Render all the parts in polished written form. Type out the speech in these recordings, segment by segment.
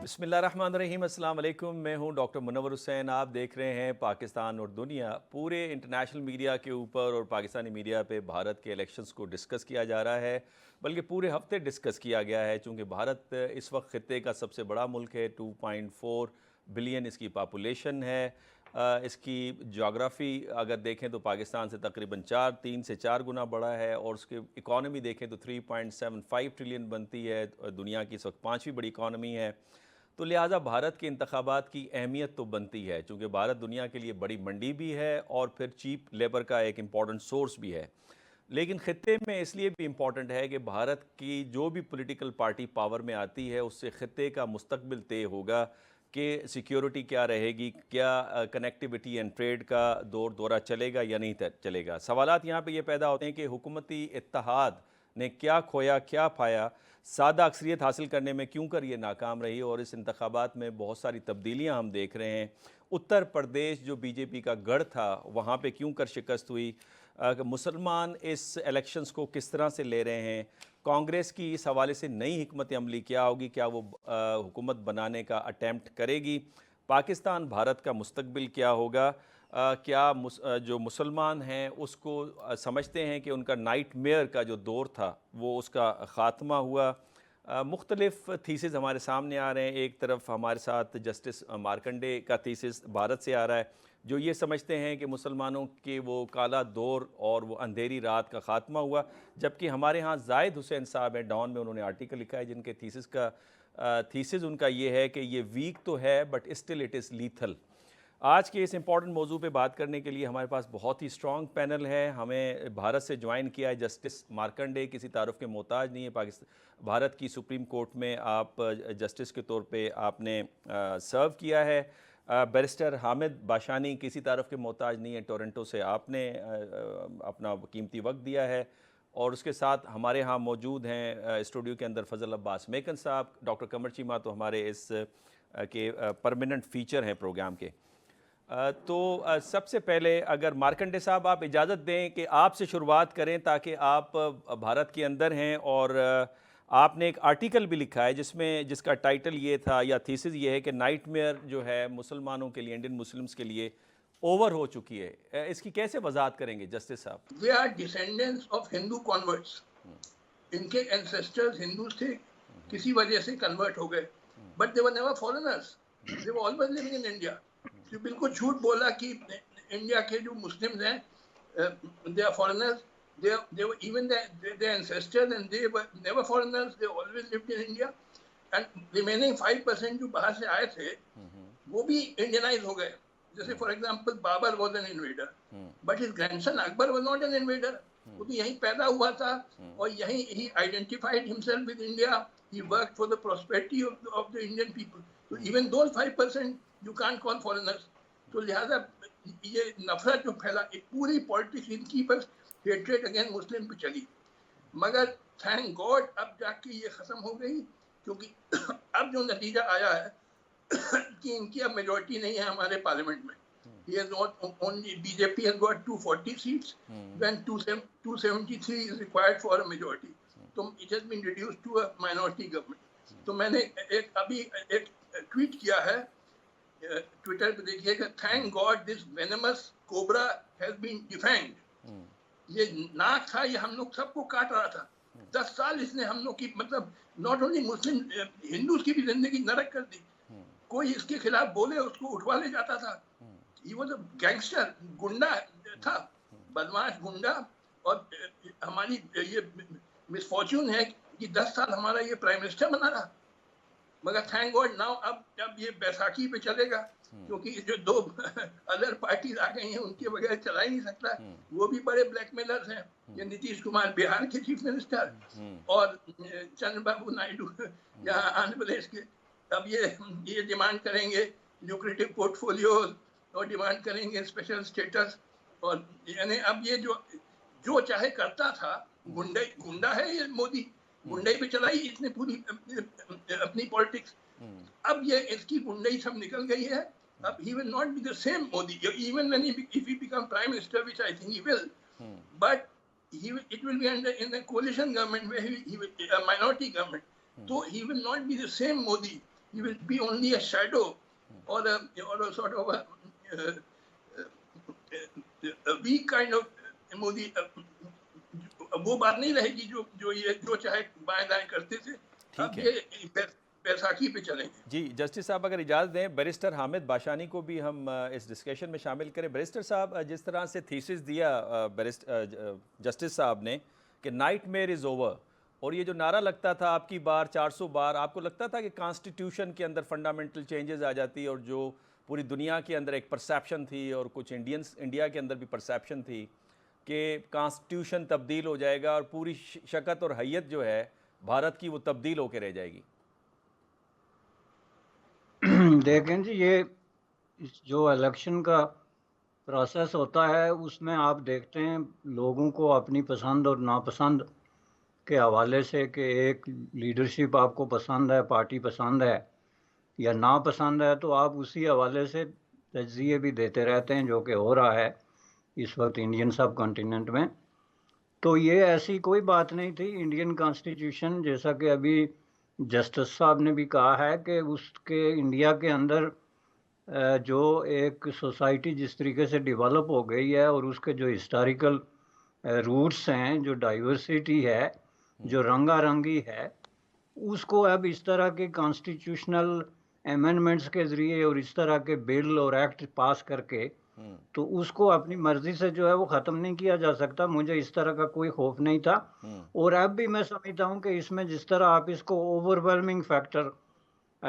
बिस्मिल्लाहिर्रहमानिर्रहीम, अस्सलाम वालेकुम। मैं हूं डॉक्टर मुनव्वर हुसैन। आप देख रहे हैं पाकिस्तान और दुनिया। पूरे इंटरनेशनल मीडिया के ऊपर और पाकिस्तानी मीडिया पे भारत के इलेक्शंस को डिस्कस किया जा रहा है, बल्कि पूरे हफ्ते डिस्कस किया गया है। चूँकि भारत इस वक्त ख़ित्ते का सबसे बड़ा मुल्क है, 2.4 बिलियन इसकी पापुलेशन है। इसकी जोग्राफ़ी अगर देखें तो पाकिस्तान से तकरीबन 3 से 4 गुना बड़ा है, और उसकी इकॉनमी देखें तो 3.75 ट्रिलियन बनती है। दुनिया की इस वक्त 5वीं बड़ी इकॉनमी है। तो लिहाजा भारत के इंतखाबात की अहमियत तो बनती है, चूँकि भारत दुनिया के लिए बड़ी मंडी भी है और फिर चीप लेबर का एक इम्पॉर्टेंट सोर्स भी है। लेकिन ख़ित्ते में इसलिए भी इम्पॉर्टेंट है कि भारत की जो भी पॉलिटिकल पार्टी पावर में आती है, उससे ख़ित्ते का मुस्तकबिल तय होगा कि सिक्योरिटी क्या रहेगी, क्या कनेक्टिविटी एंड ट्रेड का दौरा चलेगा या नहीं चलेगा। सवालात यहाँ पे ये पैदा होते हैं कि हुकूमती इत्तेहाद ने क्या खोया क्या पाया, सादा अक्सरियत हासिल करने में क्यों कर ये नाकाम रही, और इस इंतखाबात में बहुत सारी तब्दीलियाँ हम देख रहे हैं। उत्तर प्रदेश जो बीजेपी का गढ़ था, वहाँ पे क्यों कर शिकस्त हुई, मुसलमान इस इलेक्शंस को किस तरह से ले रहे हैं, कांग्रेस की इस हवाले से नई हिकमत अमली क्या होगी, क्या वो हुकूमत बनाने का अटैम्प्ट करेगी, पाकिस्तान भारत का मुस्तकबिल क्या होगा, क्या जो मुसलमान हैं उसको समझते हैं कि उनका नाइटमेयर का जो दौर था वो उसका ख़ात्मा हुआ। मुख्तलिफ़ थीसिस हमारे सामने आ रहे हैं। एक तरफ हमारे साथ जस्टिस मार्कंडे का थीसिस भारत से आ रहा है, जो ये समझते हैं कि मुसलमानों के वो काला दौर और वो अंधेरी रात का ख़ात्मा हुआ। जबकि हमारे यहाँ जाहिद हुसैन साहब हैं, डॉन में उन्होंने आर्टिकल लिखा है, जिनके थीसिस उनका ये है कि ये वीक तो है but still it is lethal. आज के इस इम्पॉर्टेंट मौजू पे बात करने के लिए हमारे पास बहुत ही स्ट्रॉन्ग पैनल है। हमें भारत से ज्वाइन किया है जस्टिस मार्कंडे, किसी तारुफ के मोहताज नहीं है। पाकिस्तान भारत की सुप्रीम कोर्ट में आप जस्टिस के तौर पे आपने सर्व किया है। बैरिस्टर हामिद बाशानी किसी तारुफ के मोहताज नहीं है, टोरंटो से आपने अपना कीमती वक्त दिया है। और उसके साथ हमारे यहाँ मौजूद हैं स्टूडियो के अंदर फ़ज़ल अब्बास मेकन साहब, डॉक्टर कमर चीमा तो हमारे इस के परमानेंट फ़ीचर हैं प्रोग्राम के। सबसे पहले अगर मार्कंडे साहब आप इजाज़त दें कि आपसे शुरुआत करें, ताकि आप भारत के अंदर हैं और आपने एक आर्टिकल भी लिखा है जिसका टाइटल ये था या थीसिस ये है कि नाइटमेयर जो है मुसलमानों के लिए, इंडियन मुस्लिम्स के लिए ओवर हो चुकी है। इसकी कैसे वजाहत करेंगे जस्टिस साहब? They are descendants of Hindu converts. इनके ancestors Hindus थे, किसी वजह से convert हो गए, but they were never foreigners. They were always living in India. तो बिल्कुल झूठ बोला कि इंडिया के जो मुस्लिम्स हैं, they are foreigners. They were even their ancestors, and they were never foreigners. They always lived in India. And remaining 5% जो बाहर से आए थे, वो भी इंडियनाइज हो गए. जैसे for example Babar was an invader, but his grandson Akbar was not an invader. वो तो यहीं पैदा हुआ था और यहीं ही identified himself with India. He work for the prosperity of the Indian people. तो even those 5% you can't call foreigners. तो लिहाजा ये नफरत जो फैला, पूरी पॉलिटिक्स इनकी बस हेट्रेड अगेंस्ट मुस्लिम पे चली. मगर थैंक गॉड अब जाके ये खत्म हो गई, क्योंकि अब जो नतीजा आया है कि इनकी अब मेजॉरिटी नहीं है हमारे पार्लियामेंट में. He has not only BJP has got 240 seats when 273 is required for a majority. तो it has been reduced to a minority government. तो मैंने अभी एक ट्वीट किया है ट्विटर पे, देखिएगा. Thank God this venomous cobra has been defanged. ये नाक था, ये हम लोग सबको काट रहा था. 10 साल इसने हम लोग की, मतलब नॉट ओनली मुस्लिम, हिंदूज की भी जिंदगी नरक कर दी. कोई इसके खिलाफ बोले उसको उठवा ले जाता था. He was a gangster, गुंडा था, बदमाश गुंडा. और हमारी ये मिसफॉर्च्यून है कि 10 साल हमारा ये प्राइम मिनिस्टर बना रहा. मगर थैंक गॉड नाउ अब ये बैसाखी पे चलेगा, क्योंकि जो दो अदर पार्टीज आ गई हैं उनके बगैर चला ही नहीं सकता. वो भी बड़े ब्लैकमेलर्स हैं. ये नीतीश कुमार बिहार के चीफ मिनिस्टर और चंद्रबाबू नायडू यहाँ आंध्र प्रदेश के. अब ये डिमांड करेंगे ल्यूक्रेटिव पोर्टफोलियोज और डिमांड करेंगे स्पेशल स्टेटस. और यानी अब ये जो चाहे करता था. गुंडा है ये मोदी, गुंडई पे चलाई इसने पूरी अपनी पॉलिटिक्स. अब ये इसकी गुंडई सब निकल गई है. अब he will not be the same Modi even when if he become prime minister, which I think he will. But it will be in a coalition government where he will a minority government. So he will not be the same Modi he will be only a shadow or a sort of a weak kind of Modi. वो बात नहीं रहेगी जो ये जो चाहे बाएं दाएं करते थे, अब ये बैसाखी पे चलेंगे। जी जस्टिस साहब अगर इजाज़त दें, बैरिस्टर हामिद बाशानी को भी हम इस डिस्कशन में शामिल करें। बैरिस्टर साहब, जिस तरह से थीसिस दिया जस्टिस साहब ने कि नाइटमेयर इज़ ओवर, और ये जो नारा लगता था आपकी बार 400 बार, आपको लगता था कि कॉन्स्टिट्यूशन के अंदर फंडामेंटल चेंजेस आ जाती और जो पूरी दुनिया के अंदर एक परसेप्शन थी और कुछ इंडिया के अंदर भी परसेप्शन थी कि कॉन्स्टिट्यूशन तब्दील हो जाएगा और पूरी शक्ल और हैयत जो है भारत की वो तब्दील होकर रह जाएगी? देखें जी, ये जो इलेक्शन का प्रोसेस होता है उसमें आप देखते हैं लोगों को अपनी पसंद और नापसंद के हवाले से कि एक लीडरशिप आपको पसंद है, पार्टी पसंद है या नापसंद है, तो आप उसी हवाले से तज्ज़िये भी देते रहते हैं, जो कि हो रहा है इस वक्त इंडियन सब कॉन्टिनेंट में। तो ये ऐसी कोई बात नहीं थी। इंडियन कॉन्स्टिट्यूशन, जैसा कि अभी जस्टिस साहब ने भी कहा है कि उसके इंडिया के अंदर जो एक सोसाइटी जिस तरीके से डेवलप हो गई है और उसके जो हिस्टोरिकल रूट्स हैं, जो डाइवर्सिटी है, जो रंगारंगी है, उसको अब इस तरह के कॉन्स्टिट्यूशनल अमेंडमेंट्स के ज़रिए और इस तरह के बिल और एक्ट पास करके तो उसको अपनी मर्जी से जो है वो ख़त्म नहीं किया जा सकता। मुझे इस तरह का कोई खौफ नहीं था। और अब भी मैं समझता हूँ कि इसमें जिस तरह आप इसको ओवरवेलमिंग फैक्टर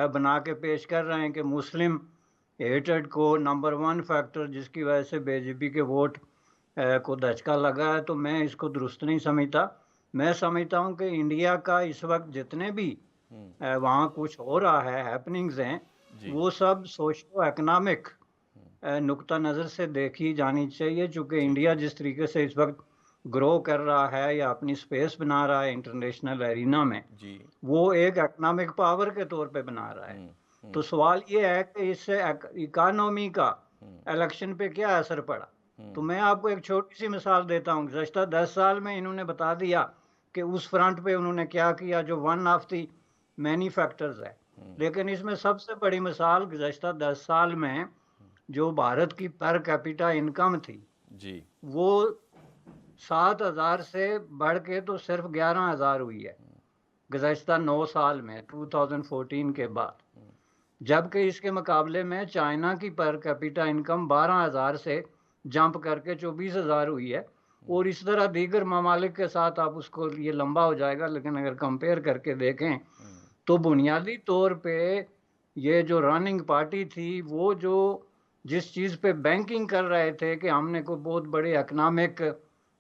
बना के पेश कर रहे हैं कि मुस्लिम हेटेड को नंबर 1 फैक्टर जिसकी वजह से बीजेपी के वोट को धचका लगा है, तो मैं इसको दुरुस्त नहीं समझता। मैं समझता हूँ कि इंडिया का इस वक्त जितने भी वहाँ कुछ हो रहा है, हैपनिंग्स हैं, वो सब सोशो इकोनॉमिक नुक्ता नज़र से देखी जानी चाहिए। चूँकि इंडिया जिस तरीके से इस वक्त ग्रो कर रहा है या अपनी स्पेस बना रहा है इंटरनेशनल एरिना में, वो एक इकोनॉमिक पावर के तौर पे बना रहा है। तो सवाल ये है कि इससे इकोनॉमी का इलेक्शन पे क्या असर पड़ा। तो मैं आपको एक छोटी सी मिसाल देता हूँ। गुज़श्ता 10 साल में इन्होंने बता दिया कि उस फ्रंट पे उन्होंने क्या किया, जो one of the many factors है। लेकिन इसमें सबसे बड़ी मिसाल गुज़श्ता 10 साल में जो भारत की पर कैपिटा इनकम थी जी, वो 7,000 से बढ़ के तो सिर्फ 11,000 हुई है गुज़श्ता 9 साल में, 2014 के बाद। जबकि इसके मुकाबले में चाइना की पर कैपिटा इनकम 12,000 से जंप करके 24,000 हुई है। और इस तरह दीगर ममालिक के साथ आप उसको, ये लंबा हो जाएगा, लेकिन अगर कंपेयर करके देखें तो बुनियादी तौर पे ये जो रनिंग पार्टी थी, वो जो जिस चीज़ पे बैंकिंग कर रहे थे कि हमने कोई बहुत बड़े इकनॉमिक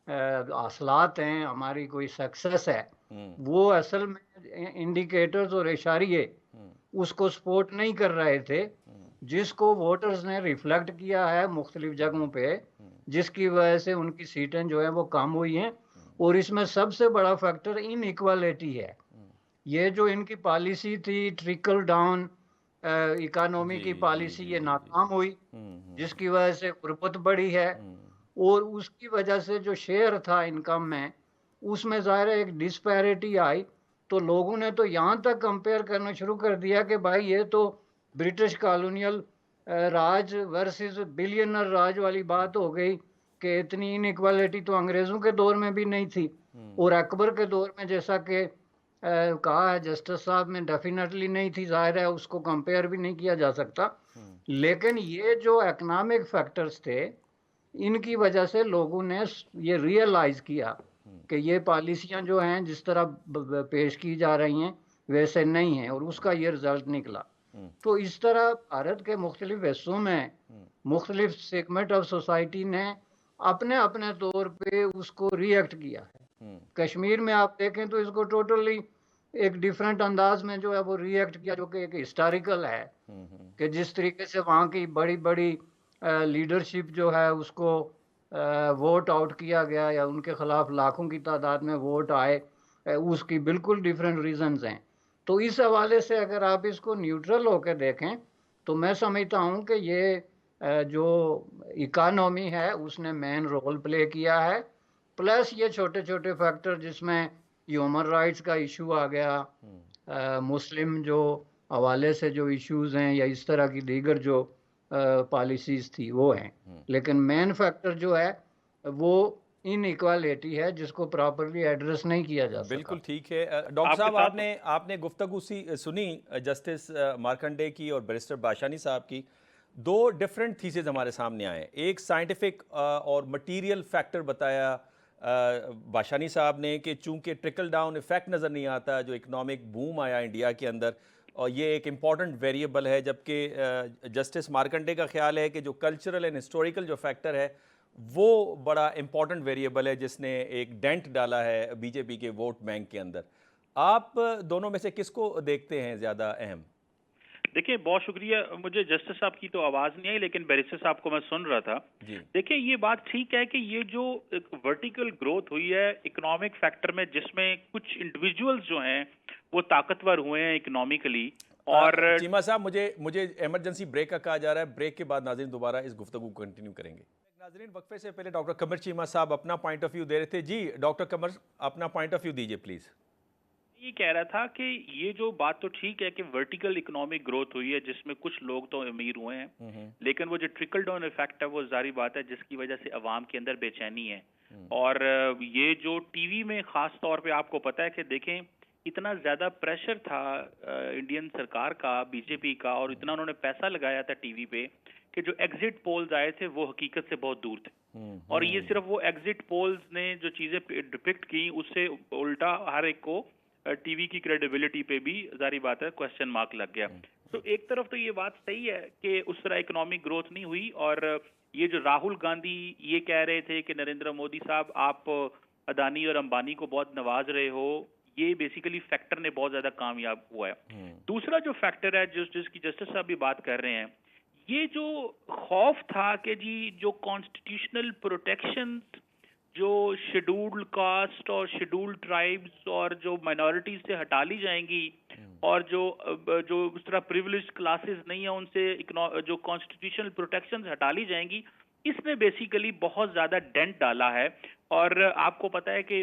हासिलात हैं, हमारी कोई सक्सेस है, वो असल में इंडिकेटर्स और इशारे उसको सपोर्ट नहीं कर रहे थे, जिसको वोटर्स ने रिफ्लेक्ट किया है मुख्तलिफ जगहों पे, जिसकी वजह से उनकी सीटें जो है वो कम हुई हैं। और इसमें सबसे बड़ा फैक्टर इनइक्वालिटी है। ये जो इनकी पॉलिसी थी ट्रिकल डाउन इकोनॉमी की पॉलिसी, ये नाकाम हुई, जिसकी वजह से गुर्बत बढ़ी है। और उसकी वजह से जो शेयर था इनकम में, उसमें ज़ाहिर है एक डिस्पैरिटी आई। तो लोगों ने तो यहाँ तक कंपेयर करना शुरू कर दिया कि भाई ये तो ब्रिटिश कॉलोनियल राज वर्सेस बिलियनर राज वाली बात हो गई कि इतनी इनइक्वालिटी तो अंग्रेज़ों के दौर में भी नहीं थी और अकबर के दौर में, जैसा कि कहा है जस्टिस साहब, में डेफिनेटली नहीं थी। जाहिर है उसको कंपेयर भी नहीं किया जा सकता। लेकिन ये जो इकोनॉमिक फैक्टर्स थे, इनकी वजह से लोगों ने ये रियलाइज़ किया कि ये पॉलिसियां जो हैं जिस तरह पेश की जा रही हैं वैसे नहीं हैं, और उसका ये रिजल्ट निकला। तो इस तरह भारत के मुख्तलिफ हिस्सों में मुख्तलिफ सेगमेंट ऑफ सोसाइटी ने अपने अपने तौर पे उसको रिएक्ट किया है। कश्मीर में आप देखें तो इसको टोटली एक डिफरेंट अंदाज में जो है वो रिएक्ट किया, जो कि एक हिस्टोरिकल है कि जिस तरीके से वहाँ की बड़ी बड़ी लीडरशिप जो है उसको वोट आउट किया गया या उनके खिलाफ लाखों की तादाद में वोट आए, उसकी बिल्कुल डिफरेंट रीजंस हैं। तो इस हवाले से अगर आप इसको न्यूट्रल होकर देखें तो मैं समझता हूँ कि ये जो इकानॉमी है उसने मेन रोल प्ले किया है। प्लस ये छोटे छोटे फैक्टर जिसमें ह्यूमन राइट्स का इशू आ गया, मुस्लिम जो हवाले से जो इश्यूज हैं या इस तरह की दीगर जो पॉलिसीज थी वो हैं, लेकिन मेन फैक्टर जो है वो इनइक्वालिटी है जिसको प्रॉपरली एड्रेस नहीं किया जा सका। बिल्कुल ठीक है। डॉक्टर आपके साहब, साथ आपने आपने गुफ्तगू सुनी जस्टिस मार्कंडे की और बैरिस्टर बाशानी साहब की। दो डिफरेंट थीसिस हमारे सामने आए। एक साइंटिफिक और मटेरियल फैक्टर बताया बाशानी साहब ने कि चूंकि ट्रिकल डाउन इफेक्ट नज़र नहीं आता जो इकोनॉमिक बूम आया इंडिया के अंदर, और ये एक इम्पॉर्टेंट वेरिएबल है, जबकि जस्टिस मार्कंडे का ख्याल है कि जो कल्चरल एंड हिस्टोरिकल जो फैक्टर है वो बड़ा इम्पॉर्टेंट वेरिएबल है जिसने एक डेंट डाला है बीजेपी के वोट बैंक के अंदर। आप दोनों में से किसको देखते हैं ज़्यादा अहम? देखिए, बहुत शुक्रिया। मुझे जस्टिस साहब की तो आवाज नहीं आई, लेकिन बैरिस्टर साहब को मैं सुन रहा था। जी। देखिए, ये बात ठीक है कि ये जो वर्टिकल ग्रोथ हुई है इकोनॉमिक फैक्टर में, जिसमें कुछ इंडिविजुअल्स जो हैं वो ताकतवर हुए हैं इकोनॉमिकली, और चीमा साहब, मुझे इमरजेंसी ब्रेक का कहा जा रहा है। ब्रेक के बाद नाज़रीन दोबारा इस गुफ्तगू को कंटिन्यू करेंगे। नाज़रीन, वक्फे से पहले डॉक्टर कमर चीमा साहब अपना पॉइंट ऑफ व्यू दे रहे थे। जी डॉक्टर कमर, अपना पॉइंट ऑफ व्यू दीजिए प्लीज़। ये कह रहा था कि ये जो बात तो ठीक है कि वर्टिकल इकोनॉमिक ग्रोथ हुई है जिसमें कुछ लोग तो अमीर हुए हैं, लेकिन वो जो ट्रिकल डाउन इफेक्ट है वो जारी बात है जिसकी वजह से अवाम के अंदर बेचैनी है। और ये जो टीवी में खास तौर पे आपको पता है कि देखें, इतना ज्यादा प्रेशर था इंडियन सरकार का, बीजेपी का, और इतना उन्होंने पैसा लगाया था टीवी पे कि जो एग्जिट पोल्स आए थे वो हकीकत से बहुत दूर थे। और ये सिर्फ वो एग्जिट पोल्स ने जो चीजें डिपिक्ट की उससे उल्टा हर एक को टीवी की क्रेडिबिलिटी पे भी जारी बात है क्वेश्चन मार्क लग गया। तो एक तरफ तो ये बात सही है कि उस तरह इकोनॉमिक ग्रोथ नहीं हुई, और ये जो राहुल गांधी ये कह रहे थे कि नरेंद्र मोदी साहब आप अदानी और अंबानी को बहुत नवाज रहे हो, ये बेसिकली फैक्टर ने बहुत ज्यादा कामयाब हुआ है। दूसरा जो फैक्टर है जिसकी जस्टिस साहब भी बात कर रहे हैं, ये जो खौफ था कि जी जो कॉन्स्टिट्यूशनल प्रोटेक्शन जो शेड्यूल्ड कास्ट और शेड्यूल्ड ट्राइब्स और जो माइनॉरिटीज से हटा ली जाएंगी, और जो उस तरह प्रिविलेज्ड क्लासेस नहीं है उनसे जो कॉन्स्टिट्यूशनल प्रोटेक्शंस हटा ली जाएंगी, इसने बेसिकली बहुत ज्यादा डेंट डाला है। और आपको पता है कि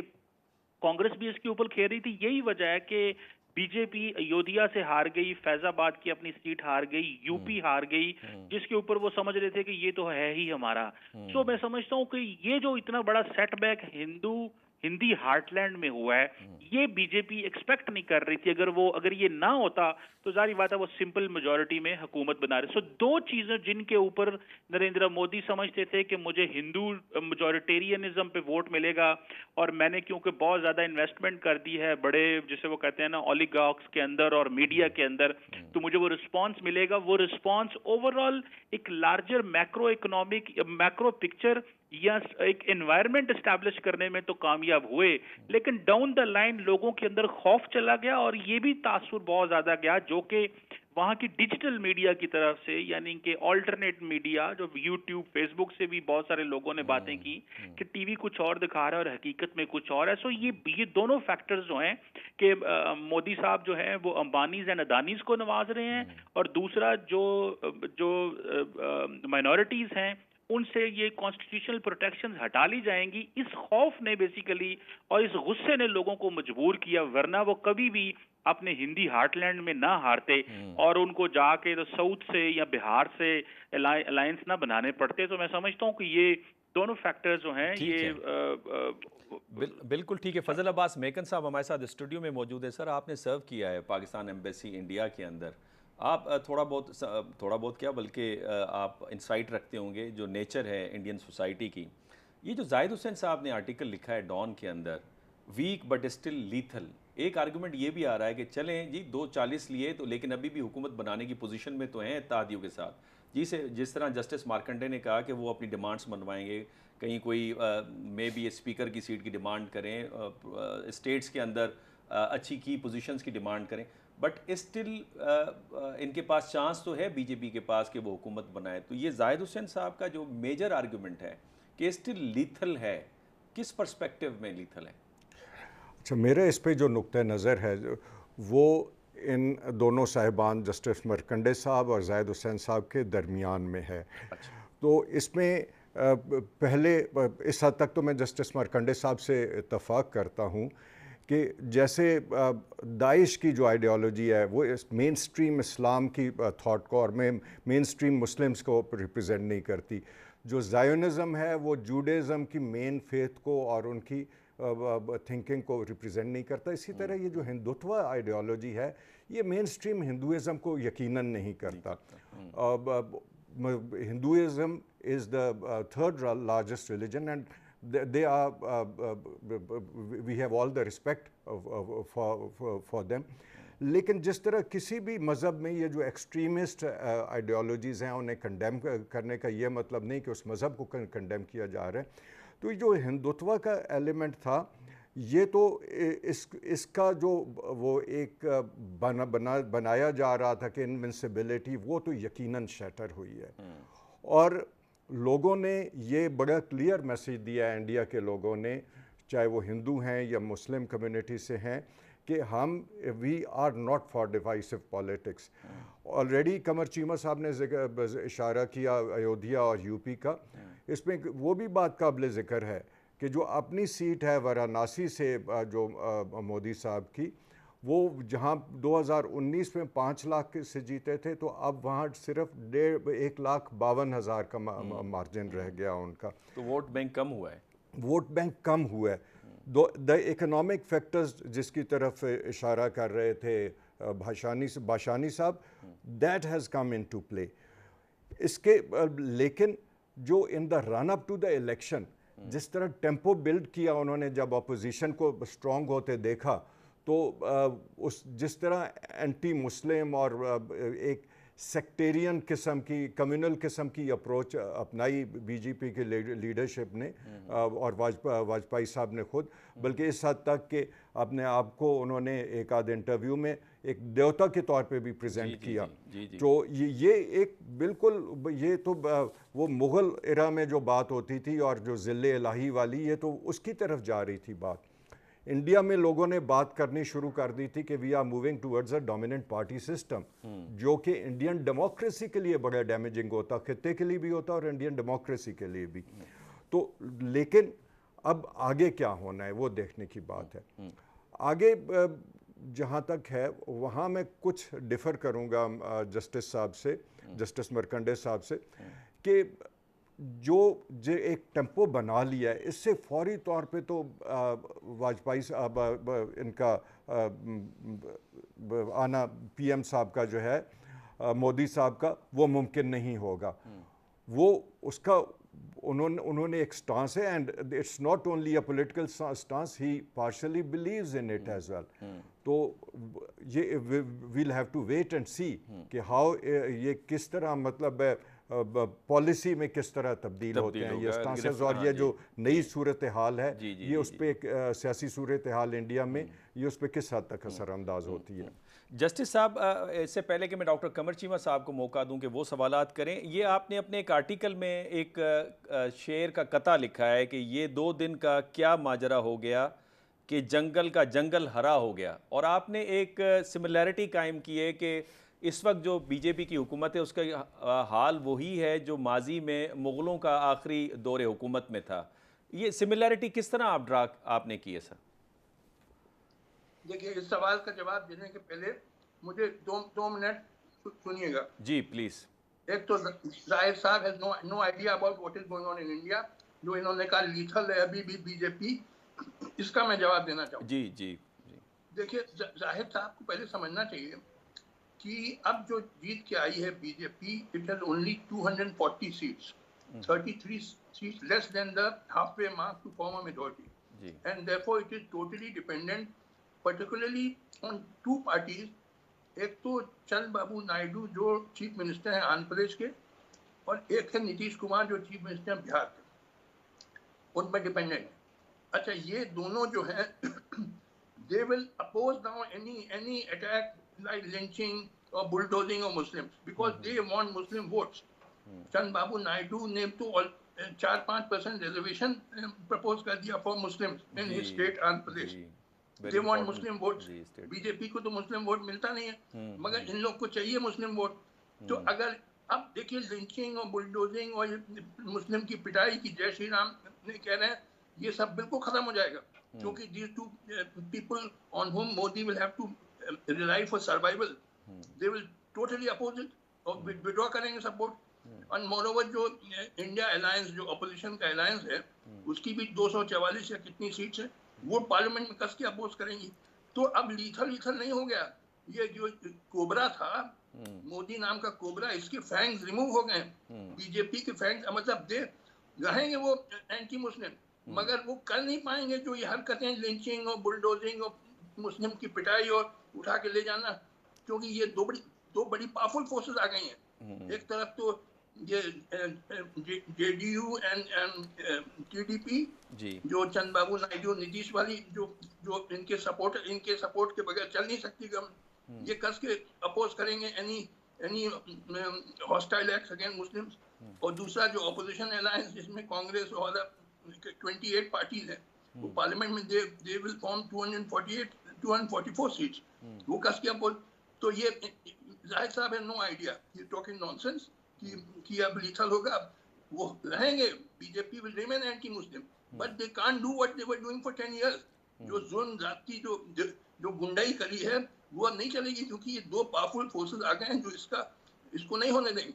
कांग्रेस भी इसके ऊपर खेल रही थी। यही वजह है कि बीजेपी अयोध्या से हार गई, फैजाबाद की अपनी सीट हार गई, यूपी हार गई, जिसके ऊपर वो समझ रहे थे कि ये तो है ही हमारा। सो मैं समझता हूँ कि ये जो इतना बड़ा सेटबैक हिंदी हार्टलैंड में हुआ है, ये बीजेपी एक्सपेक्ट नहीं कर रही थी। अगर ये ना होता तो जारी बात है वो सिंपल मेजॉरिटी में हुकूमत बना रहे। सो दो चीजें जिनके ऊपर नरेंद्र मोदी समझते थे कि मुझे हिंदू मेजॉरिटेरियनिज्म पे वोट मिलेगा, और मैंने क्योंकि बहुत ज्यादा इन्वेस्टमेंट कर दी है बड़े, जिसे वो कहते हैं ना, ओलिगार्क्स के अंदर और मीडिया के अंदर, तो मुझे वो रिस्पॉन्स मिलेगा। वो रिस्पॉन्स ओवरऑल एक लार्जर मैक्रो पिक्चर या एक एनवायरनमेंट एस्टैब्लिश करने में तो कामयाब हुए, लेकिन डाउन द लाइन लोगों के अंदर खौफ चला गया, और ये भी तासुर बहुत ज्यादा गया जो कि वहाँ की डिजिटल मीडिया की तरफ से, यानी कि ऑल्टरनेट मीडिया, जो यूट्यूब फेसबुक से भी बहुत सारे लोगों ने बातें की कि टीवी कुछ और दिखा रहा है और हकीकत में कुछ और है। सो ये दोनों फैक्टर्स जो हैं कि मोदी साहब जो हैं वो अंबानीज एंड अदानीज को नवाज रहे हैं, और दूसरा जो माइनॉरिटीज हैं उनसे ये कॉन्स्टिट्यूशनल प्रोटेक्शन हटा ली जाएंगी। इस खौफ ने बेसिकली और इस गुस्से ने लोगों को मजबूर किया, वरना वो कभी भी अपने हिंदी हार्टलैंड में ना हारते और उनको जाके तो साउथ से या बिहार से अलायंस ना बनाने पड़ते। तो मैं समझता हूँ कि ये दोनों फैक्टर्स जो हैं ये बिल्कुल ठीक है। फजल अब्बास मेकन साहब हमारे साथ स्टूडियो में मौजूद है। सर, आपने सर्व किया है पाकिस्तान एम्बेसी इंडिया के अंदर। आप थोड़ा बहुत क्या बल्कि आप इंसाइट रखते होंगे जो नेचर है इंडियन सोसाइटी की। ये जो जाहिद हुसैन साहब ने आर्टिकल लिखा है डॉन के अंदर, वीक बट स्टिल लीथल, एक आर्गुमेंट ये भी आ रहा है कि चलें जी 240 लिए तो, लेकिन अभी भी हुकूमत बनाने की पोजीशन में तो हैं इत्तेहादियों के साथ। जिस तरह जस्टिस मार्कंडे ने कहा कि वो अपनी डिमांड्स मनवाएंगे, कहीं कोई मे बी स्पीकर की सीट की डिमांड करें, स्टेट्स के अंदर अच्छी की पोजीशंस की डिमांड करें, बट स्टिल इनके पास चांस तो है बीजेपी के पास कि वो हुकूमत बनाए। तो ये जाहिद हुसैन साहब का जो मेजर आर्गुमेंट है कि स्टिल लीथल है, किस पर्सपेक्टिव में लीथल है? अच्छा, मेरे इस पे जो नुक्ता नज़र है वो इन दोनों साहिबान जस्टिस मार्कंडे साहब और जाहिद हुसैन साहब के दरमियान में है। अच्छा। तो इसमें पहले इस हद तक तो मैं जस्टिस मार्कंडे साहब से इत्तफाक करता हूँ कि जैसे दाइश की जो आइडियोलॉजी है वो इस मेन स्ट्रीम इस्लाम की थॉट को और मेन स्ट्रीम मुस्लिम्स को रिप्रेजेंट नहीं करती। जो ज़ायोनिज़म है वो जूडाइज़म की मेन फेथ को और उनकी थिंकिंग को रिप्रेजेंट नहीं करता। इसी तरह ये जो हिंदुत्व आइडियोलॉजी है ये मेन स्ट्रीम हिंदुइज़म को यकीनन नहीं करता। Hinduism is the third largest religion and they are we have all the respect for them। लेकिन जिस तरह किसी भी मज़हब में ये जो एक्सट्रीमिस्ट आइडियोलॉजीज़ हैं उन्हें कंडेम करने का ये मतलब नहीं कि उस मज़हब को कंडेम किया जा रहा है। तो जो हिंदुत्व का एलिमेंट था ये तो इसका जो वो एक बनाया जा रहा था कि इनविंसिबिलिटी वो तो यकीनन शैटर हुई है। और लोगों ने ये बड़ा क्लियर मैसेज दिया है, इंडिया के लोगों ने, चाहे वो हिंदू हैं या मुस्लिम कम्युनिटी से हैं, कि हम we are not for divisive politics. Already Qamar Cheema साहब ने इशारा किया अयोध्या और यूपी का, इसमें वो भी बात काबिल ज़िक्र है कि जो अपनी सीट है वाराणसी से जो मोदी साहब की, वो जहां 2019 में 5 लाख से जीते थे तो अब वहां सिर्फ 1,52,000 का मार्जिन रह गया उनका। तो वोट बैंक कम हुआ है। वोट बैंक कम हुआ है। द इकोनॉमिक फैक्टर्स जिसकी तरफ इशारा कर रहे थे बाशानी साहब, that has come into play. इसके लेकिन जो in the run up to the election जिस तरह टेम्पो बिल्ड किया उन्होंने, जब अपोजिशन को स्ट्रॉन्ग होते देखा तो उस जिस तरह एंटी मुस्लिम और एक सेक्टेरियन किस्म की, कम्युनल किस्म की अप्रोच अपनाई बीजेपी के लीडरशिप ने और वाजपेयी साहब ने खुद, बल्कि इस हद तक कि अपने आप को उन्होंने एक आध इंटरव्यू में एक देवता के तौर पे भी प्रेजेंट किया। तो ये एक बिल्कुल ये तो वो मुग़ल इरा में जो बात होती थी और जो ज़िल्ले इलाही वाली, ये तो उसकी तरफ जा रही थी बात। इंडिया में लोगों ने बात करनी शुरू कर दी थी कि we are moving towards a dominant party system, जो कि इंडियन डेमोक्रेसी के लिए बड़ा डैमेजिंग होता, खित्ते के लिए भी होता और इंडियन डेमोक्रेसी के लिए भी। तो लेकिन अब आगे क्या होना है वो देखने की बात है। आगे जहाँ तक है वहाँ मैं कुछ डिफ़र करूँगा जस्टिस साहब से, जस्टिस मरकंडे साहब से, कि जो एक टेम्पो बना लिया है इससे फौरी तौर पे तो वाजपेयी साहब इनका आना पीएम साहब का जो है मोदी साहब का वो मुमकिन नहीं होगा। वो उसका उन्होंने एक स्टांस है and it's not only a political stance, he partially believes in it as well. तो ये will have to wait and see कि हाउ ये किस तरह मतलब पॉलिसी में किस तरह तब्दील होते हैं ये स्टांसेस, और ये जो नई सूरत हाल है ये उस पर सियासी सूरत हाल इंडिया में ये उस पर किस हद तक असरअंदाज होती है। जस्टिस साहब, इससे पहले कि मैं डॉक्टर कमर चीमा साहब को मौका दूं कि वो सवालात करें, ये आपने अपने एक आर्टिकल में एक शेर का कता लिखा है कि ये 2 दिन का क्या माजरा हो गया कि जंगल का जंगल हरा हो गया, और आपने एक सिमिलैरिटी कायम की है कि इस वक्त जो बीजेपी की हुकूमत है उसका हाल वही है जो माजी में मुग़लों का आखिरी दौर हुकूमत में था। ये सिमिलैरिटी किस तरह आपने की है सर? देखिए, इस सवाल का जवाब देने के पहले मुझे दो मिनट सुनिएगा। जी प्लीज़। एक तो जाहिर साहब has no idea about what is going on in India, जो इन्होंने कहा लीथल है अभी भी बीजेपी, इसका मैं जवाब देना चाहूँगा। जी जी जी। देखिए, जाहिर साहब को पहले समझना चाहिए कि अब जो जीत के आई है BJP, it has only 240 seats, 33 seats less than the halfway mark to form a majority, and therefore it is totally dependent particularly on 2 parties। एक तो चंद्रबाबू नायडू जो चीफ मिनिस्टर हैं आंध्र प्रदेश के, और एक है नीतीश कुमार जो चीफ मिनिस्टर हैं बिहार के, उन पर डिपेंडेंट है। अच्छा, ये दोनों जो हैं they will oppose now any attack like lynching और bulldozing of Muslims because they want Muslim votes. Chandrababu Naidu ने तो 4-5% रिजर्वेशन प्रपोज कर दिया for Muslims in his state Andhra Pradesh. They want Muslim vote. BJP को तो मुस्लिम वोट मिलता नहीं है, मगर इन लोग को चाहिए मुस्लिम वोट। तो अगर अब देखिए लिंचिंग और बुलडोजिंग और मुस्लिम की पिटाई की जय श्री राम ने कह रहे हैं, ये सब बिल्कुल खत्म हो जाएगा। क्योंकि these two people on whom Modi will have to rely for survival, they will totally oppose it और withdraw करेंगे support. And moreover जो इंडिया अलायंस जो अपोजिशन का अलायंस है उसकी भी 244 या कितनी सीट्स है, वो पार्लियामेंट में कस के अपोज करेंगी. तो अब लीथल नहीं हो गया. ये जो कोबरा था, मोदी नाम का कोबरा, इसके फैंग्स रिमूव हो गए. बीजेपी के फैंग्स मतलब दे रहेंगे वो एंटी मुस्लिम, मगर वो कर नहीं पाएंगे जो ये हरकतें लिंचिंग और बुलडोजिंग और मुस्लिम की पिटाई और उठा के ले जाना, क्योंकि ये दो बड़ी पावरफुल फोर्सेस आ गई हैं. एक तरफ तो ये जेडीयू एंड टीडीपी जो चंद्रबाबू नायडू नीतीश वाली जो इनके सपोर्ट के बगैर चल नहीं सकती गवर्नमेंट, ये कस के अपोज करेंगे any hostile acts against Muslims. और दूसरा जो अपोजिशन अलायंस जिसमें कांग्रेस और 28 पार्टीज हैं, वो पार्लियामेंट में दे विल फॉर्म 244 सीट्स, वो कस के अपोज. तो ये जाहिद साहब है नो आइडिया, ये टॉकिंग नॉनसेंस कि अब लीथल होगा. वो रहेंगे, BJP will remain anti Muslim, but they can't do what they were doing for 10 years. जो जुल्म जाती जो गुंडाई करी है वो नहीं चलेगी, क्योंकि ये दो पावरफुल फोर्सेस आ गए हैं जो इसको नहीं होने देंगे.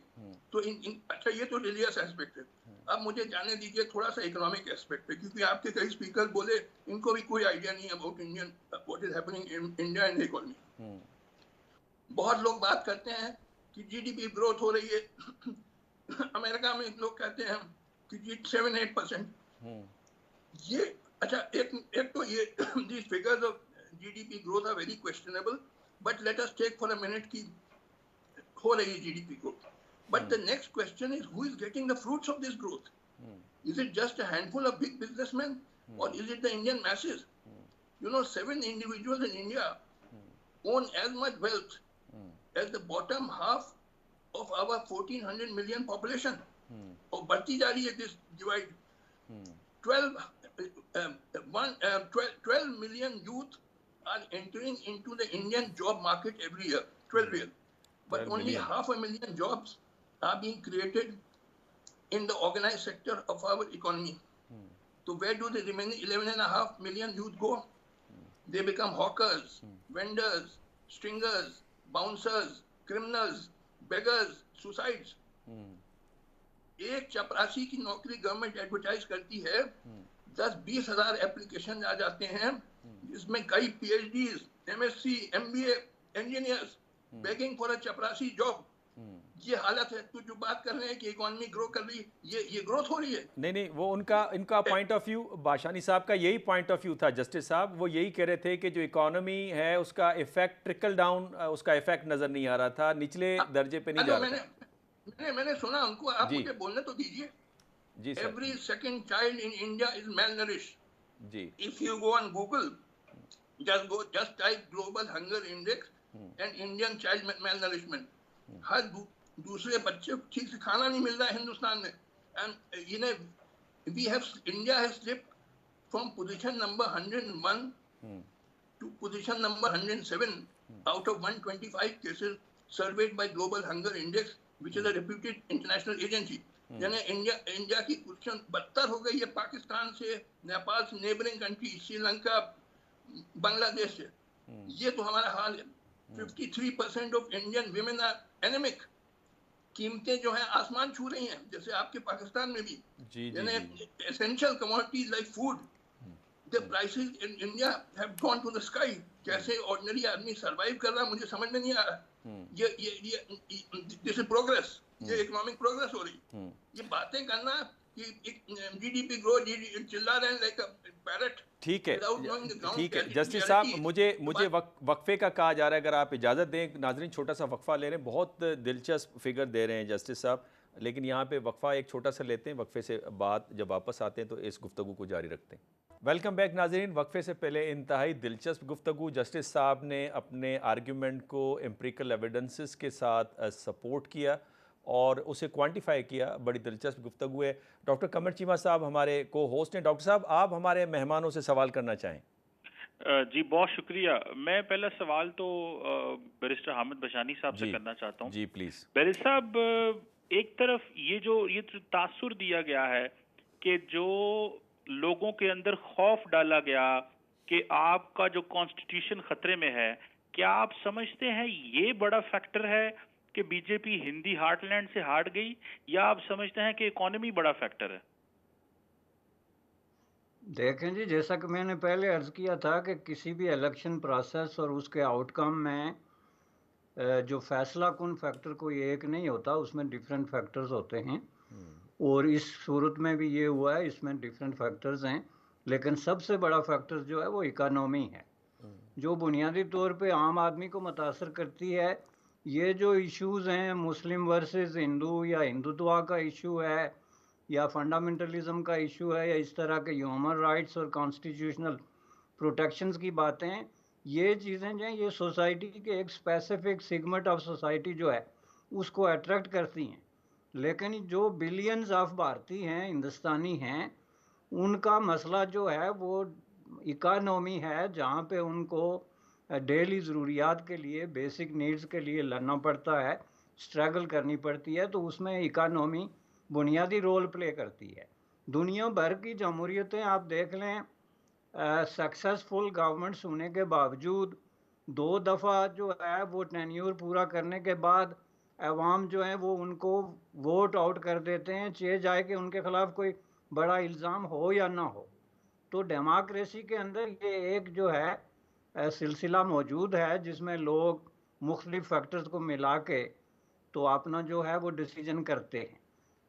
तो अच्छा, ये तो रिलीजियस एस्पेक्ट है. अब मुझे जाने दीजिए थोड़ा सा इकोनॉमिक एस्पेक्ट पे, क्योंकि आपके कई स्पीकर बोले इनको भी कोई आइडिया नहीं about Indian what is happening in India and economy. बहुत लोग बात करते हैं कि जीडीपी ग्रोथ हो रही है. अमेरिका में लोग कहते हैं कि 7-8%. ये अच्छा, एक तो ये these figures of GDP growth are very questionable, but let us take for a minute कि हो रही है GDP growth. But the next question is who is getting the fruits of this growth? Is it just a handful of big businessmen, or is it the Indian masses? 7 individuals in India own as much wealth as the bottom half of our 1400 million population. और बढ़ती जा रही है this divide. 12 million youth are entering into the Indian job market every year. 12 million. But only 500,000 jobs are being created in the organized sector of our economy. So where do the remaining 11.5 million youth go? They become hawkers, vendors, stringers, bouncers, criminals, beggars, suicides. एक चपरासी की नौकरी government advertise करती है, 10-20 हजार application आ जाते हैं, जिसमें कई PhDs, MSc, MBA engineers begging for a चपरासी जॉब. ये हालत है. तो जो बात कर रहे हैं कि इकोनॉमी ग्रो कर रही है, ये ग्रोथ हो रही है. नहीं, वो इनका पॉइंट ऑफ व्यू, बाशानी साहब का यही पॉइंट ऑफ व्यू था. जस्टिस साहब वो यही कह रहे थे कि जो इकोनॉमी है उसका इफेक्ट ट्रिकल डाउन, उसका इफेक्ट नजर नहीं आ रहा था, निचले दर्जे पे नहीं जा रहा था. मैंने सुना उनको, आप मुझे बोलने तो दीजिए. जी sir. Every second child in India is malnourished. जी. If you go on Google, just type global hunger index and Indian child malnourishment. हर दूसरे बच्चे को ठीक से खाना नहीं मिल रहा है हिंदुस्तान में. And India has slipped from position number 101 to position number 107 out of 125 cases surveyed by Global Hunger Index, which is a reputed international agency. यानी इंडिया की पोजीशन बदतर हो गई है पाकिस्तान से, नेपाल से, नेबरिंग कंट्री, श्रीलंका, बांग्लादेश से. ये तो हमारा हाल है. 53% of Indian women are anaemic. कीमतें जो हैं आसमान छू रही हैं, जैसे आपके पाकिस्तान में भी. यानी essential commodities like food, the prices in India have gone to the sky. कैसे ऑर्डिनरी आदमी सरवाइव कर रहा है मुझे समझ में नहीं आ रहा. ये दिस इज प्रोग्रेस, ये इकोनॉमिक प्रोग्रेस हो रही. ये बातें करना कि जीडीपी ग्रो, चिल्ला रहे हैं लाइक अ पैरट. ठीक है, ठीक है जस्टिस साहब, मुझे वक्फे का कहा जा रहा है, अगर आप इजाज़त दें. नाजरीन छोटा सा वक्फा ले रहे हैं, बहुत दिलचस्प फिगर दे रहे हैं जस्टिस साहब, लेकिन यहाँ पे वक्फा एक छोटा सा लेते हैं. वक्फे से बाद जब वापस आते हैं तो इस गुफ्तगू को जारी रखते हैं. वेलकम बैक नाजरीन. वक्फे से पहले इंतहाई दिलचस्प गुफ्तगू. जस्टिस साहब ने अपने आर्ग्यूमेंट को एम्पिरिकल एविडेंसेस के साथ सपोर्ट किया और उसे क्वांटिफाई किया. बड़ी दिलचस्प गुफ्तगू है. डॉक्टर कमर चीमा साहब हमारे को होस्ट हैं. डॉक्टर साहब, आप हमारे मेहमानों से सवाल करना चाहें. जी बहुत शुक्रिया. मैं पहला सवाल तो बैरिस्टर हामिद बशानी साहब से करना चाहता हूँ. जी प्लीज. बैरिस्टर साहब, एक तरफ ये तासुर दिया गया है कि जो लोगों के अंदर खौफ डाला गया कि आपका जो कॉन्स्टिट्यूशन खतरे में है, क्या आप समझते हैं ये बड़ा फैक्टर है कि बीजेपी हिंदी हार्टलैंड से हार गई, या आप समझते हैं कि इकोनॉमी बड़ा फैक्टर है? देखें जी, जैसा कि मैंने पहले अर्ज़ किया था कि किसी भी इलेक्शन प्रोसेस और उसके आउटकम में जो फैसला कुन फैक्टर कोई एक नहीं होता, उसमें डिफरेंट फैक्टर्स होते हैं। और इस सूरत में भी ये हुआ है, इसमें डिफरेंट फैक्टर्स हैं, लेकिन सबसे बड़ा फैक्टर जो है वो इकानॉमी है, जो बुनियादी तौर पे आम आदमी को मुतासर करती है। ये जो इश्यूज़ हैं, मुस्लिम वर्सेस हिंदू या हिंदुत्व का इशू है या फंडामेंटलिज्म का इशू है या इस तरह के ह्यूमन राइट्स और कॉन्स्टिट्यूशनल प्रोटेक्शंस की बातें, ये चीज़ें जो हैं ये सोसाइटी के एक स्पेसिफिक सेगमेंट ऑफ सोसाइटी जो है उसको अट्रैक्ट करती हैं। लेकिन जो बिलियंस ऑफ भारतीय हैं, हिंदुस्तानी हैं, उनका मसला जो है वो इकानॉमी है, जहाँ पे उनको डेली ज़रूरियात के लिए, बेसिक नीड्स के लिए लड़ना पड़ता है, स्ट्रगल करनी पड़ती है। तो उसमें इकानॉमी बुनियादी रोल प्ले करती है। दुनिया भर की जमहूरियतें आप देख लें, सक्सेसफुल गवर्नमेंट्स होने के बावजूद 2 दफ़ा जो है वो टेन्योर पूरा करने के बाद अवाम जो है वो उनको वोट आउट कर देते हैं, चाहे जाए कि उनके ख़िलाफ़ कोई बड़ा इल्ज़ाम हो या ना हो। तो डेमोक्रेसी के अंदर ये एक जो है सिलसिला मौजूद है, जिसमें लोग मुख्तलिफ फैक्टर्स को मिला के तो अपना जो है वो डिसीजन करते हैं।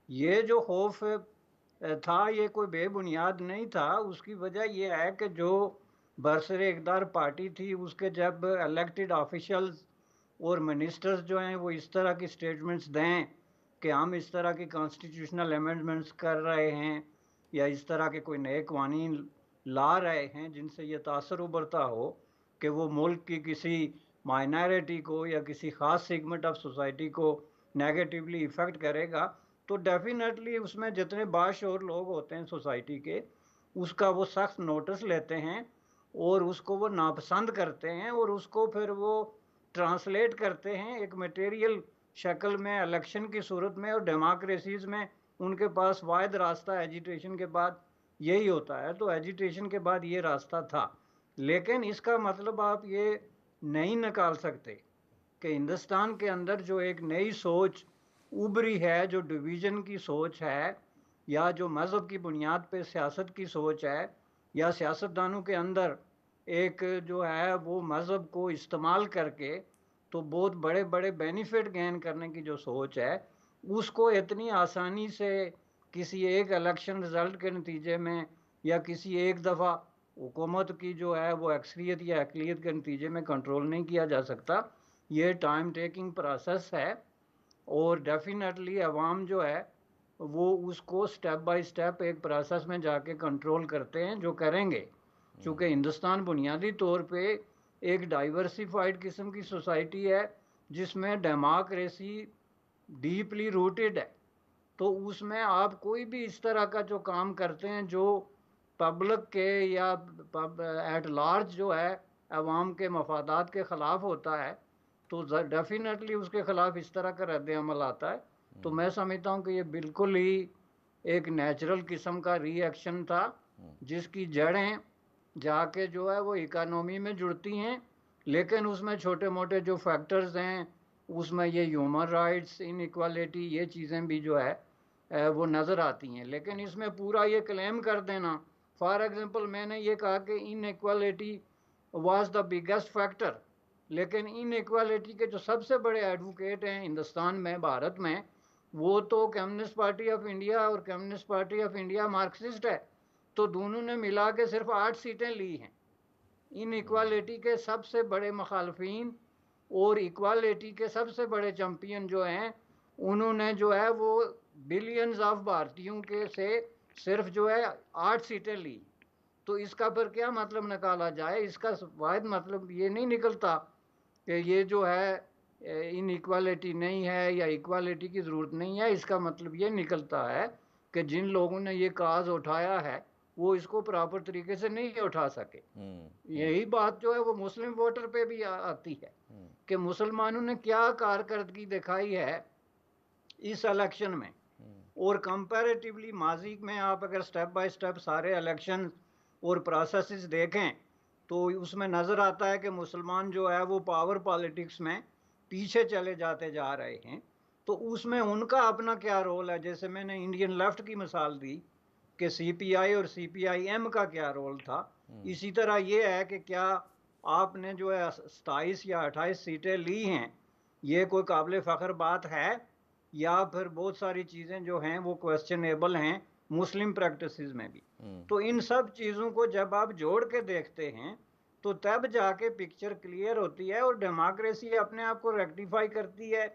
ये जो खौफ था ये कोई बेबुनियाद नहीं था। उसकी वजह ये है कि जो बरसरे इक़्तिदार पार्टी थी, उसके जब इलेक्टेड ऑफिशियल्स और मिनिस्टर्स जो हैं वो इस तरह की स्टेटमेंट्स दें कि हम इस तरह की कॉन्स्टिट्यूशनल अमेंडमेंट्स कर रहे हैं या इस तरह के कोई नए कानून ला रहे हैं जिनसे ये तासर उभरता हो कि वो मुल्क की किसी माइनॉरिटी को या किसी ख़ास सेगमेंट ऑफ सोसाइटी को नेगेटिवली इफ़ेक्ट करेगा, तो डेफिनेटली उसमें जितने बाशऊर लोग होते हैं सोसाइटी के, उसका वो सख्त नोटिस लेते हैं और उसको वो नापसंद करते हैं और उसको फिर वो ट्रांसलेट करते हैं एक मटेरियल शक्ल में इलेक्शन की सूरत में। और डेमोक्रेसीज़ में उनके पास वाहिद रास्ता एजिटेशन के बाद यही होता है। तो एजिटेशन के बाद ये रास्ता था, लेकिन इसका मतलब आप ये नहीं निकाल सकते कि हिंदुस्तान के अंदर जो एक नई सोच उभरी है, जो डिवीज़न की सोच है या जो मज़हब की बुनियाद पे सियासत की सोच है, या सियासतदानों के अंदर एक जो है वो मज़हब को इस्तेमाल करके तो बहुत बड़े बड़े बेनिफिट गेन करने की जो सोच है, उसको इतनी आसानी से किसी एक इलेक्शन रिज़ल्ट के नतीजे में या किसी एक दफ़ा हुकूमत की जो है वो अक्सरियत या अक़लियत के नतीजे में कंट्रोल नहीं किया जा सकता। ये टाइम टेकिंग प्रोसेस है और डेफिनेटली अवाम जो है वो उसको स्टेप बाय स्टेप एक प्रोसेस में जाके कंट्रोल करते हैं, जो करेंगे। चूँकि हिंदुस्तान बुनियादी तौर पे एक डाइवर्सिफाइड किस्म की सोसाइटी है जिसमें डेमोक्रेसी डीपली रूटेड है, तो उसमें आप कोई भी इस तरह का जो काम करते हैं जो पब्लिक के या एट लार्ज जो है अवाम के मफादात के ख़िलाफ़ होता है, तो डेफिनेटली उसके ख़िलाफ़ इस तरह का रद्द अमल आता है। तो मैं समझता हूँ कि ये बिल्कुल ही एक नेचुरल किस्म का रिएक्शन था, जिसकी जड़ें जाके जो है वो इकानॉमी में जुड़ती हैं, लेकिन उसमें छोटे मोटे जो फैक्टर्स हैं उसमें ये ह्यूमन राइट्स, इनइक्वालिटी, ये चीज़ें भी जो है वो नज़र आती हैं। लेकिन इसमें पूरा ये क्लेम कर देना, फॉर एग्ज़ाम्पल मैंने ये कहा कि inequality was the biggest factor, लेकिन इनइक्वालिटी के जो सबसे बड़े एडवोकेट हैं हिंदुस्तान में, भारत में, वो तो कम्युनिस्ट पार्टी ऑफ इंडिया और communist party of India Marxist है। तो दोनों ने मिला के सिर्फ 8 सीटें ली हैं। इनइक्वालिटी के सबसे बड़े मुखालफिन और इक्वालिटी के सबसे बड़े चैम्पियन जो हैं, उन्होंने जो है वो बिलियंस ऑफ भारतीयों के से सिर्फ जो है 8 सीटें ली। तो इसका फिर क्या मतलब निकाला जाए? इसका वाहिद मतलब ये नहीं निकलता कि ये जो है इनइक्वालिटी नहीं है या इक्वालिटी की ज़रूरत नहीं है। इसका मतलब ये निकलता है कि जिन लोगों ने ये काज उठाया है वो इसको प्रॉपर तरीके से नहीं उठा सके। यही बात जो है वो मुस्लिम वोटर पे भी आती है कि मुसलमानों ने क्या कारकर्दगी दिखाई है इस इलेक्शन में। और कंपैरेटिवली माजी में आप अगर स्टेप बाय स्टेप सारे इलेक्शन और प्रोसेसेस देखें तो उसमें नज़र आता है कि मुसलमान जो है वो पावर पॉलिटिक्स में पीछे चले जाते जा रहे हैं। तो उसमें उनका अपना क्या रोल है, जैसे मैंने इंडियन लेफ्ट की मिसाल दी कि सीपीआई और सीपीआईएम का क्या रोल था, इसी तरह ये है कि क्या आपने जो है 27 या 28 सीटें ली हैं, ये कोई काबिल फ़ख्र बात है, या फिर बहुत सारी चीज़ें जो हैं वो क्वेश्चनेबल हैं मुस्लिम प्रैक्टिसेस में भी। तो इन सब चीज़ों को जब आप जोड़ के देखते हैं तो तब जाके पिक्चर क्लियर होती है और डेमोक्रेसी अपने आप को रेक्टिफाई करती है,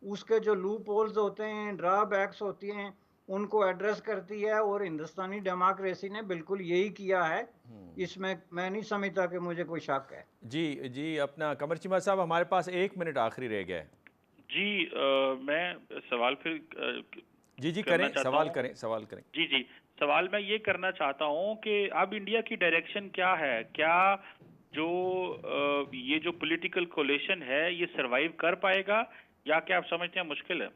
उसके जो लूप होल्स होते हैं, ड्रॉबैक्स होती हैं, उनको एड्रेस करती है। और हिंदुस्तानी डेमोक्रेसी ने बिल्कुल यही किया है, इसमें मैं नहीं समझता कि मुझे कोई शक है। जी जी, अपना कमर चीमा साहब, हमारे पास 1 मिनट आखिरी रह गया है। जी, मैं सवाल फिर जी जी, करना करें, चाहता सवाल हूँ। करें, सवाल करें। जी जी, सवाल मैं ये करना चाहता हूँ कि अब इंडिया की डायरेक्शन क्या है? क्या जो ये जो पॉलिटिकल कोलिशन है ये सरवाइव कर पाएगा, या क्या आप समझते हैं मुश्किल है?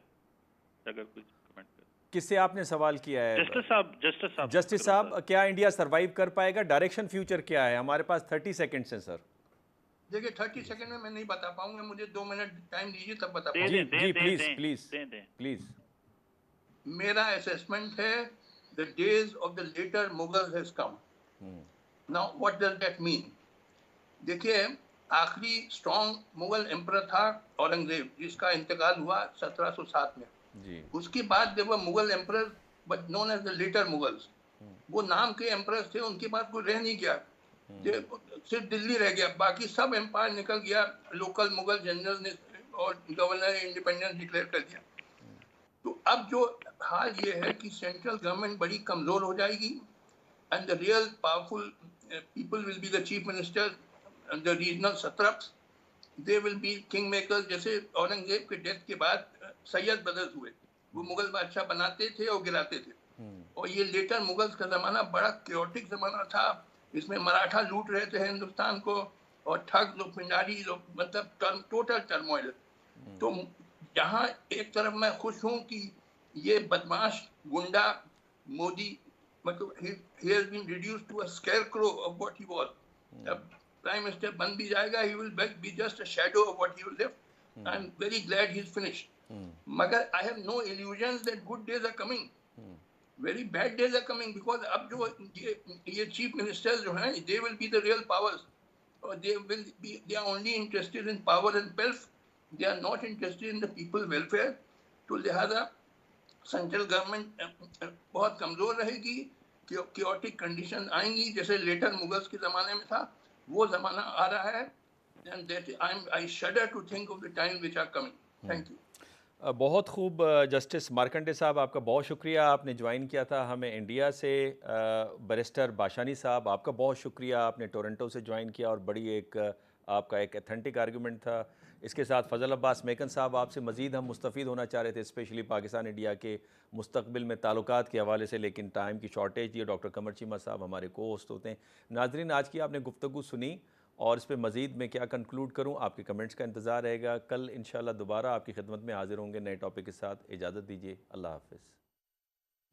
अगर कुछ कमेंट कर। किससे आपने सवाल किया है? जस्टिस साहब जस्टिस साहब, क्या इंडिया सरवाइव कर पाएगा? डायरेक्शन फ्यूचर क्या है? हमारे पास 30 सेकंड्स हैं सर। देखिए 30 सेकंड में मैं नहीं बता पाऊंगा, मुझे 2 मिनट टाइम दीजिए तब बता दे पाऊंगा। जी दें जी, दे प्लीज दें प्लीज दें दें प्लीज। मेरा असेसमेंट है the days of the later Mughal has come. Now what does that mean? देखिए, आखिरी स्ट्रॉन्ग मुगल एम्परर था औरंगजेब, जिसका इंतकाल हुआ 1707 में। जी उसके बाद जब वह Mughal emperor but known as the later Mughals, वो नाम के एम्परर थे, उनके पास कोई रह नहीं गया, सिर्फ दिल्ली रह गया, बाकी सब एम्पायर निकल गया। लोकल मुगल जनरल ने और गवर्नर ने इंडिपेंडेंस डिक्लेयर कर दिया। तो अब जो हाल ये है कि सेंट्रल गवर्नमेंट बड़ी कमजोर हो जाएगी and the real powerful people will be the chief minister and the regional satraps, they will be king makers. जैसे औरंगजेब के डेथ के बाद सैयद ब्रदर्स हुए, वो मुगल बादशाह बनाते थे और गिराते थे। और ये लेटर मुगल्स का जमाना बड़ा क्योटिक जमाना था, इसमें मराठा लूट रहे थे हिंदुस्तान को, और ठग लोग, पिंडारी लोग, मतलब टोटल टर्मोइल। तो यहाँ एक तरफ मैं खुश हूँ कि ये बदमाश गुंडा मोदी, मतलब he has been reduced to a scarecrow of what he was. अब प्राइम मिनिस्टर बन भी जाएगा, he will be just a shadow of what he was left. I'm very glad he's finished. मगर I have no illusions that good days are coming. Very bad days are coming, because अब जो ये chief ministers जो हैं, they will be the real powers, or they are only interested in power and wealth. They are not interested in the people welfare. तो लिहाजा central government बहुत कमजोर रहेगी, क्योटिक कंडीशन आएंगी, जैसे लेटर मुगल्स के जमाने में था, वो जमाना आ रहा है। and that I shudder to think of the time which are coming. Thank you. बहुत खूब जस्टिस मार्कंडे साहब, आपका बहुत शुक्रिया, आपने ज्वाइन किया था हमें इंडिया से। बैरिस्टर बाशानी साहब, आपका बहुत शुक्रिया, आपने टोरंटो से ज्वाइन किया और बड़ी एक आपका एक एथेंटिक आर्गूमेंट था। इसके साथ फजल अब्बास मेकन साहब, आपसे मज़ीद हम मुस्तफ़ीद होना चाह रहे थे, स्पेशली पाकिस्तान इंडिया के मुस्तकबिल में ताल्लुकात के हवाले से, लेकिन टाइम की शॉर्टेज थी। डॉक्टर कमर चीमा साहब हमारे को होस्ट होते हैं। नाजरीन, आज की आपने गुफ्तगू सुनी और इस पर मज़ीद मैं क्या कंक्लूड करूँ, आपके कमेंट्स का इंतज़ार रहेगा। कल इंशाल्लाह दोबारा आपकी खिदमत में हाजिर होंगे नए टॉपिक के साथ। इजाज़त दीजिए, अल्लाह हाफ़िज़।